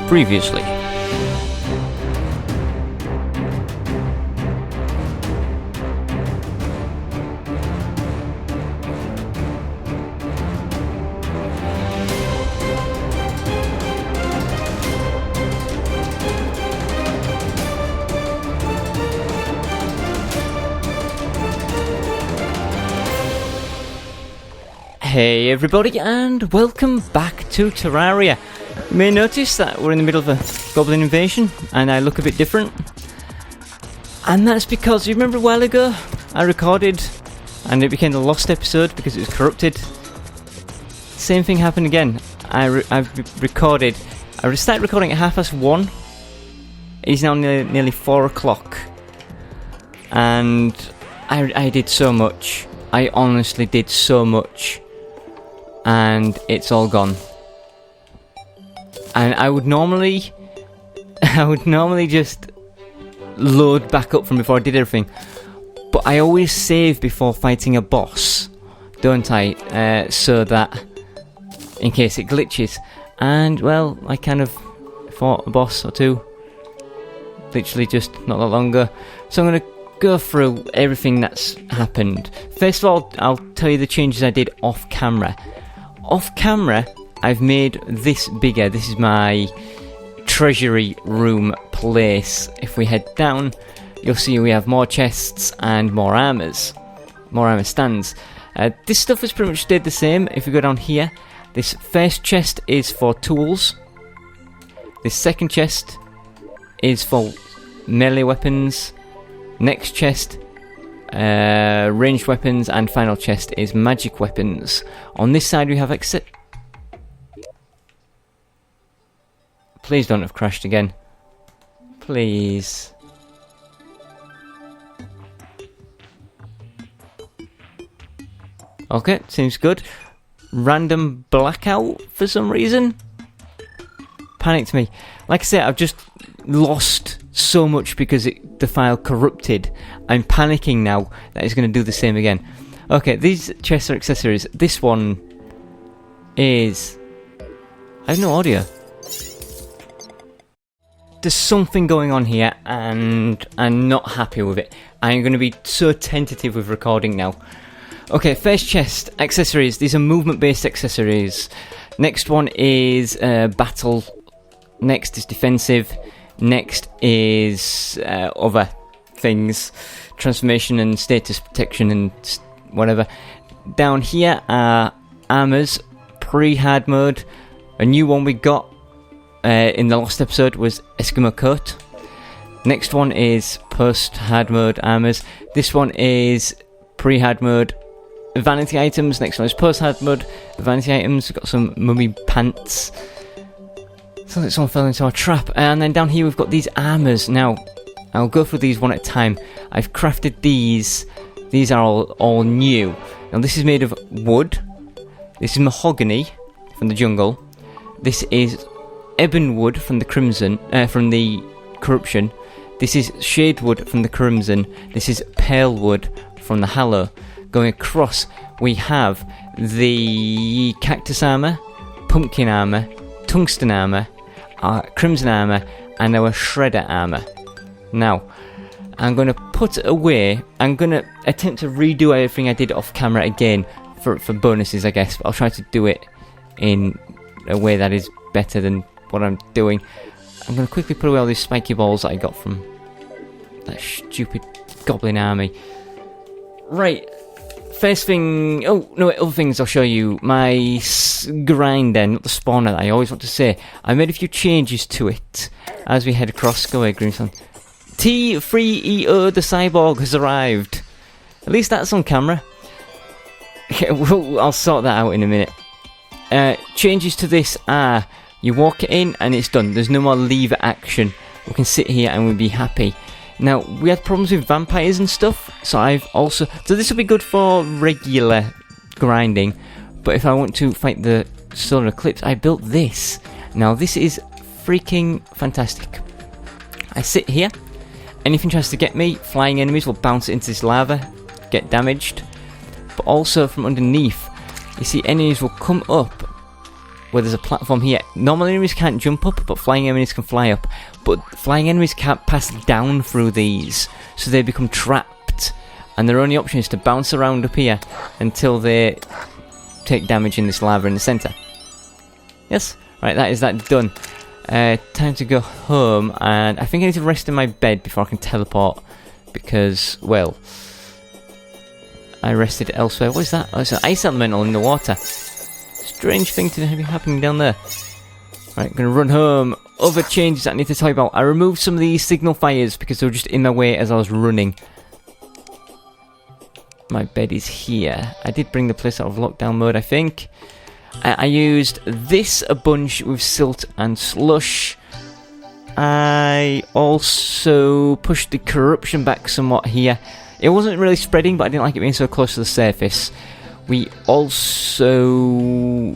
Previously. Hey everybody, and welcome back to Terraria. You may notice that we're in the middle of a goblin invasion and I look a bit different. And that's because, you remember a while ago I recorded and it became the lost episode because it was corrupted. Same thing happened again. I've recorded. I started recording at 1:30. It's now nearly 4 o'clock. And I did so much. I honestly did so much. And it's all gone. And I would normally just load back up from before I did everything, but I always save before fighting a boss, don't I? So that in case it glitches. And well, I kind of fought a boss or two, literally just not that long ago. So I'm gonna go through everything that's happened. First of all, I'll tell you the changes I did off camera. Off camera, I've made this bigger. This is my treasury room place. If we head down, you'll see we have more chests and more armors. More armor stands. This stuff has pretty much stayed the same. If we go down here, this first chest is for tools. This second chest is for melee weapons. Next chest, ranged weapons, and final chest is magic weapons. On this side we have Please don't have crashed again. Please. Okay, seems good. Random blackout for some reason. Panicked me. Like I said, I've just lost so much because the file corrupted. I'm panicking now that it's going to do the same again. Okay, these chests are accessories. This one is... I have no audio. There's something going on here and I'm not happy with it. I'm going to be so tentative with recording now. Okay, first chest, accessories. These are movement-based accessories. Next one is battle. Next is defensive. Next is other things. Transformation and status protection and whatever. Down here are armors, pre-hard mode. A new one we got in the last episode was Eskimo coat. Next one is post-hard mode armors. This one is pre-hard mode vanity items. Next one is post-hard mode vanity items. We've got some mummy pants. Sounds like someone fell into our trap. And then down here we've got these armors. Now, I'll go through these one at a time. I've crafted these. These are all new. Now this is made of wood. This is mahogany from the jungle. This is ebon wood from the crimson, from the corruption. This is shade wood from the crimson. This is pale wood from the hallow. Going across, we have the cactus armor, pumpkin armor, tungsten armor, crimson armor, and our shredder armor. Now, I'm going to put away. I'm going to attempt to redo everything I did off camera again for bonuses, I guess. But I'll try to do it in a way that is better than what I'm doing. I'm going to quickly put away all these spiky balls that I got from that stupid goblin army. Right. First thing, other things I'll show you. My grinder, not the spawner that I always want to say. I made a few changes to it as we head across. Go away, Grimson. T3EO the cyborg has arrived. At least that's on camera. I'll sort that out in a minute. Changes to this are, you walk it in and it's done. There's no more lever action. We can sit here and we'll be happy. Now, we had problems with vampires and stuff, so so this will be good for regular grinding, but if I want to fight the solar eclipse, I built this. Now, this is freaking fantastic. I sit here, anything tries to get me, flying enemies will bounce into this lava, get damaged, but also from underneath, you see enemies will come up where there's a platform here. Normal enemies can't jump up, but flying enemies can fly up. But flying enemies can't pass down through these, so they become trapped. And their only option is to bounce around up here until they take damage in this lava in the centre. Yes? Right, that is that done. Time to go home, and I think I need to rest in my bed before I can teleport. Because, well, I rested elsewhere. What is that? Oh, it's an ice elemental in the water. Strange thing to be happening down there. Right, gonna run home. Other changes that I need to tell you about. I removed some of these signal fires because they were just in my way as I was running. My bed is here. I did bring the place out of lockdown mode, I think. I used this a bunch with silt and slush. I also pushed the corruption back somewhat here. It wasn't really spreading, but I didn't like it being so close to the surface. We also...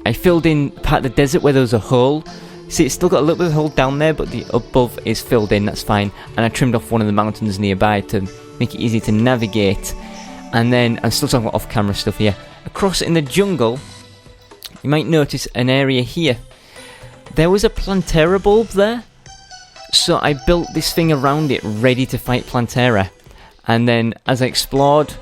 I filled in part of the desert where there was a hole. See, it's still got a little bit of a hole down there, but the above is filled in, that's fine. And I trimmed off one of the mountains nearby to make it easy to navigate. And then, I'm still talking about off-camera stuff here. Across in the jungle, you might notice an area here. There was a Plantera bulb there. So I built this thing around it, ready to fight Plantera. And then, as I explored,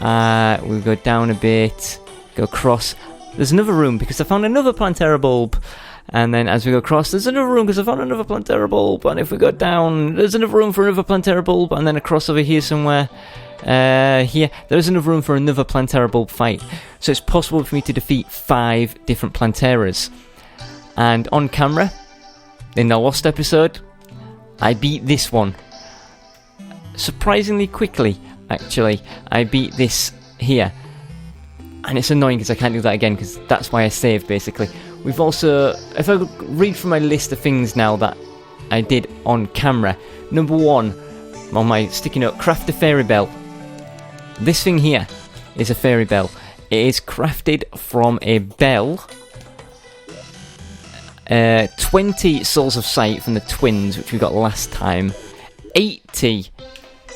we'll go down a bit, go across. There's another room, because I found another Plantera bulb. And then as we go across, there's another room, because I found another Plantera bulb. And if we go down, there's another room for another Plantera bulb. And then across over here somewhere, here, there's another room for another Plantera bulb fight. So it's possible for me to defeat 5 different Planteras. And on camera, in the Lost episode, I beat this one. Surprisingly quickly, actually. I beat this here. And it's annoying because I can't do that again, because that's why I saved, basically. We've also... If I read from my list of things now that I did on camera. Number 1, on my sticky note, craft a fairy bell. This thing here is a fairy bell. It is crafted from a bell. 20 souls of sight from the twins, which we got last time. 80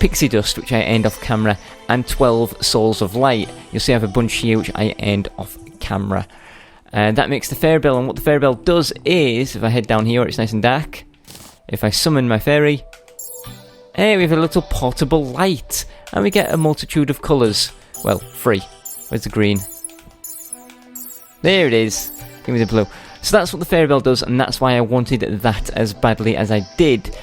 pixie dust, which I earned off camera, and 12 souls of light. You'll see I have a bunch here, which I earned off camera. That makes the fairy bell, and what the fairy bell does is, if I head down here where it's nice and dark, if I summon my fairy, hey, we have a little portable light, and we get a multitude of colours. Well, 3. Where's the green? There it is. Give me the blue. So that's what the fairy bell does, and that's why I wanted that as badly as I did.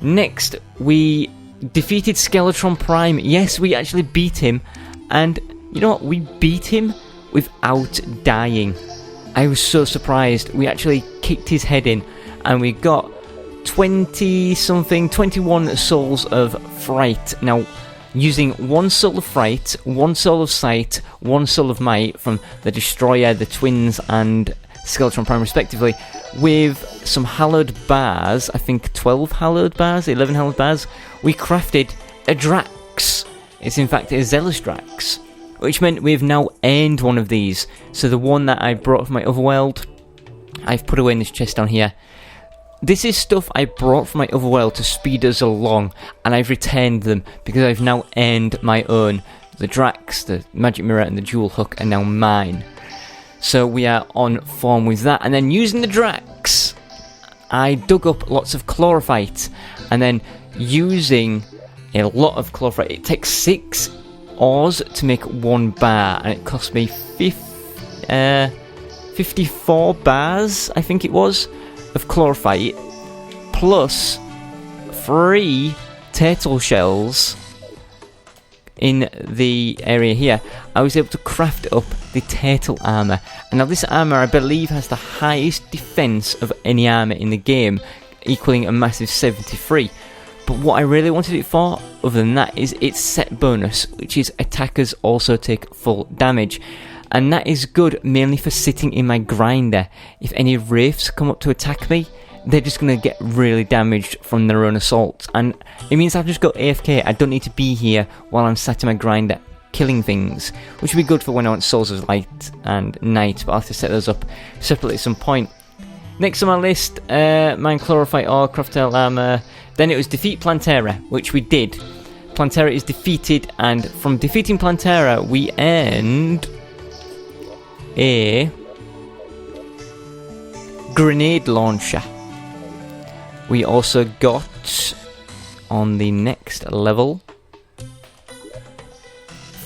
Next, we defeated Skeletron Prime. Yes, we actually beat him, and you know what? We beat him without dying. I was so surprised. We actually kicked his head in, and we got 21 souls of fright. Now, using 1 soul of fright, 1 soul of sight, 1 soul of might from the Destroyer, the twins, and Skeletron Prime respectively, with some hallowed bars, I think 12 hallowed bars, 11 hallowed bars, we crafted a Drax. It's in fact a Zealous Drax, which meant we've now earned one of these. So the one that I brought from my otherworld, I've put away in this chest down here. This is stuff I brought from my otherworld to speed us along, and I've returned them because I've now earned my own. The Drax, the Magic Mirror, and the Jewel Hook are now mine. So we are on form with that. And then using the Drax, I dug up lots of chlorophyte. And then using a lot of chlorophyte, it takes 6 ores to make 1 bar. And it cost me 54 bars, I think it was, of chlorophyte. Plus 3 turtle shells in the area here. I was able to craft up the turtle armour. And now this armour, I believe, has the highest defence of any armour in the game, equaling a massive 73. But what I really wanted it for, other than that, is its set bonus, which is attackers also take full damage. And that is good mainly for sitting in my grinder. If any wraiths come up to attack me, they're just going to get really damaged from their own assault. And it means I'll just go AFK. I don't need to be here while I'm sat in my grinder killing things, which would be good for when I want Souls of Light and Night, but I'll have to set those up separately at some point. Next on my list, mine chlorophyte ore, craft tail armor. Then it was defeat Plantera, which we did. Plantera is defeated, and from defeating Plantera, we earned a grenade launcher. We also got, on the next level,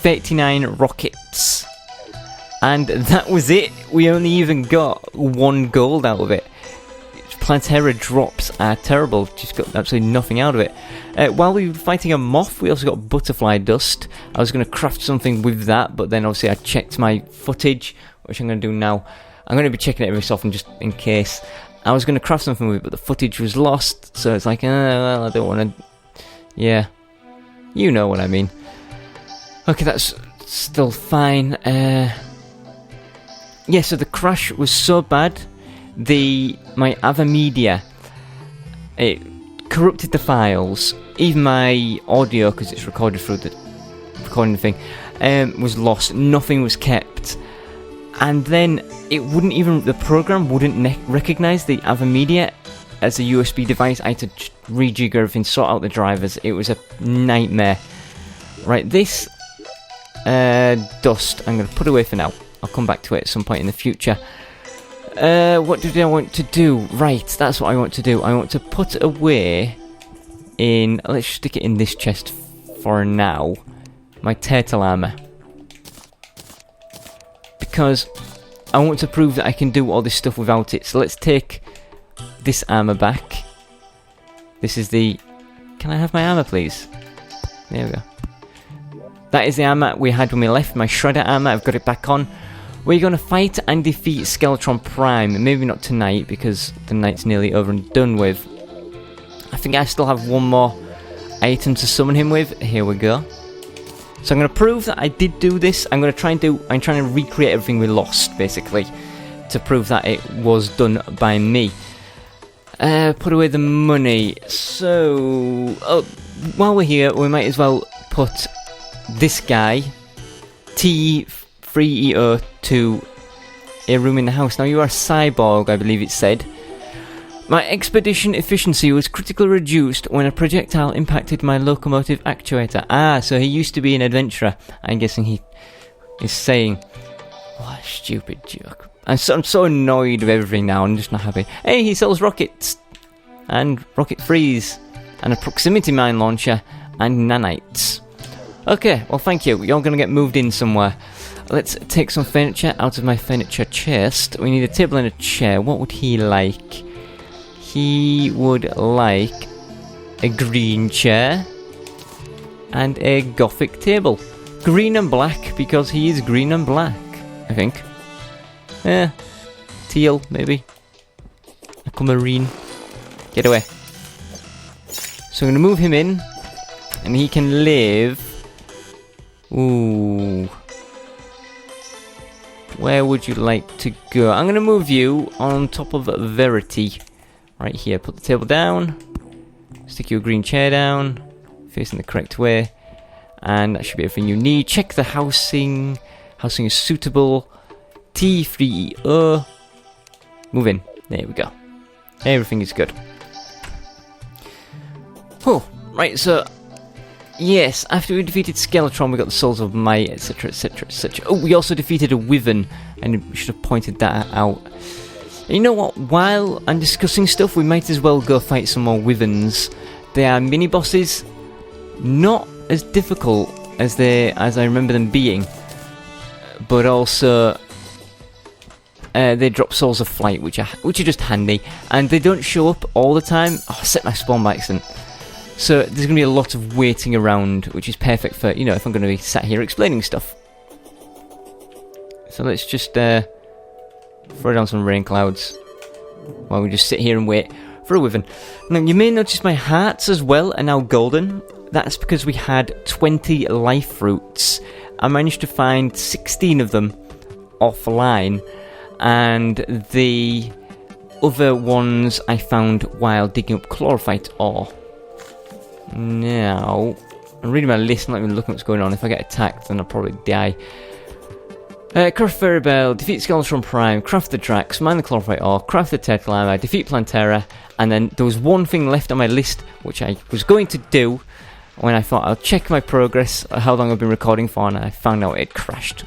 39 rockets. And that was it. We only even got 1 gold out of it. Planterra drops are terrible. Just got absolutely nothing out of it. While we were fighting a moth, we also got butterfly dust. I was going to craft something with that, but then obviously I checked my footage, which I'm going to do now. I'm going to be checking it every so often just in case. I was going to craft something with it, but the footage was lost. So it's like, well, I don't want to... Yeah. You know what I mean. Okay, that's still fine. Yeah, so the crash was so bad, my Avamedia, it corrupted the files, even my audio, because it's recorded through the recording thing, was lost, nothing was kept, and then it wouldn't even, the program wouldn't recognise the Avamedia as a USB device. I had to rejig everything, sort out the drivers, it was a nightmare. Right, this dust I'm going to put away for now. I'll come back to it at some point in the future. What did I want to do? Right, that's what I want to do. I want to put away in... Let's stick it in this chest for now. My turtle armor. Because I want to prove that I can do all this stuff without it. So let's take this armor back. This is the... Can I have my armor, please? There we go. That is the armor we had when we left. My shredder armor, I've got it back on. We're going to fight and defeat Skeletron Prime. Maybe not tonight, because the night's nearly over and done with. I think I still have one more item to summon him with. Here we go. So I'm going to prove that I did do this. I'm trying to recreate everything we lost, basically, to prove that it was done by me. Put away the money. So, while we're here, we might as well put this guy, T3EO, to a room in the house. Now, you are a cyborg, I believe it said. My expedition efficiency was critically reduced when a projectile impacted my locomotive actuator. Ah, so he used to be an adventurer. I'm guessing he is saying, what a stupid joke. I'm so annoyed with everything now, I'm just not happy. Hey, he sells rockets, and rocket freeze, and a proximity mine launcher, and nanites. Okay, well thank you, you're going to get moved in somewhere. Let's take some furniture out of my furniture chest. We need a table and a chair. What would he like? He would like a green chair and a gothic table. Green and black, because he is green and black, I think. Teal, maybe. Aquamarine. Get away. So I'm going to move him in, and he can live... Ooh... Where would you like to go? I'm going to move you on top of Verity. Right here. Put the table down. Stick your green chair down. Facing the correct way. And that should be everything you need. Check the housing. Housing is suitable. T3EO. Move in. There we go. Everything is good. Oh, right, so... Yes, after we defeated Skeletron, we got the Souls of Might, etc, etc, etc. Oh, we also defeated a Wyvern, and we should have pointed that out. And you know what? While I'm discussing stuff, we might as well go fight some more Wyverns. They are mini-bosses, not as difficult as I remember them being, but also they drop Souls of Flight, which are just handy, and they don't show up all the time. Oh, I set my spawn by accident. So there's going to be a lot of waiting around, which is perfect for, you know, if I'm going to be sat here explaining stuff. So let's just throw down some rain clouds while we just sit here and wait for a Wyvern. Now, you may notice my hearts as well are now golden. That's because we had 20 life fruits. I managed to find 16 of them offline, and the other ones I found while digging up chlorophyte ore. Now, I'm reading my list, not even looking what's going on. If I get attacked, then I'll probably die. Craft Fairy Bell, defeat Skeletron Prime, craft the tracks, mine the chlorophyte ore, craft the turtle armor, defeat Planterra, and then there was one thing left on my list, which I was going to do when I thought I'll check my progress, how long I've been recording for, and I found out it crashed.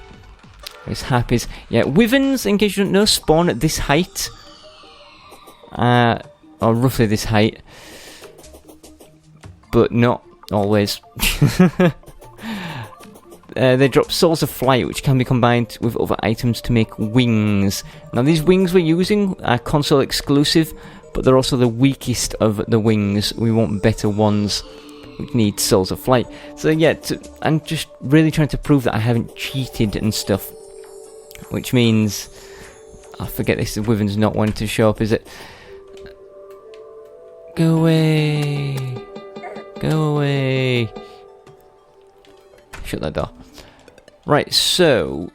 As happy as... Yeah, Wyverns, in case you don't know, spawn at this height. or roughly this height, but not always. They drop Souls of Flight, which can be combined with other items to make wings. Now these wings we're using are console exclusive, but they're also the weakest of the wings. We want better ones, which need Souls of Flight. So yeah, I'm just really trying to prove that I haven't cheated and stuff. Which means... I forget this, the wyvern's not wanting to show up, is it? Go away! Go away! Shut that door. Right, so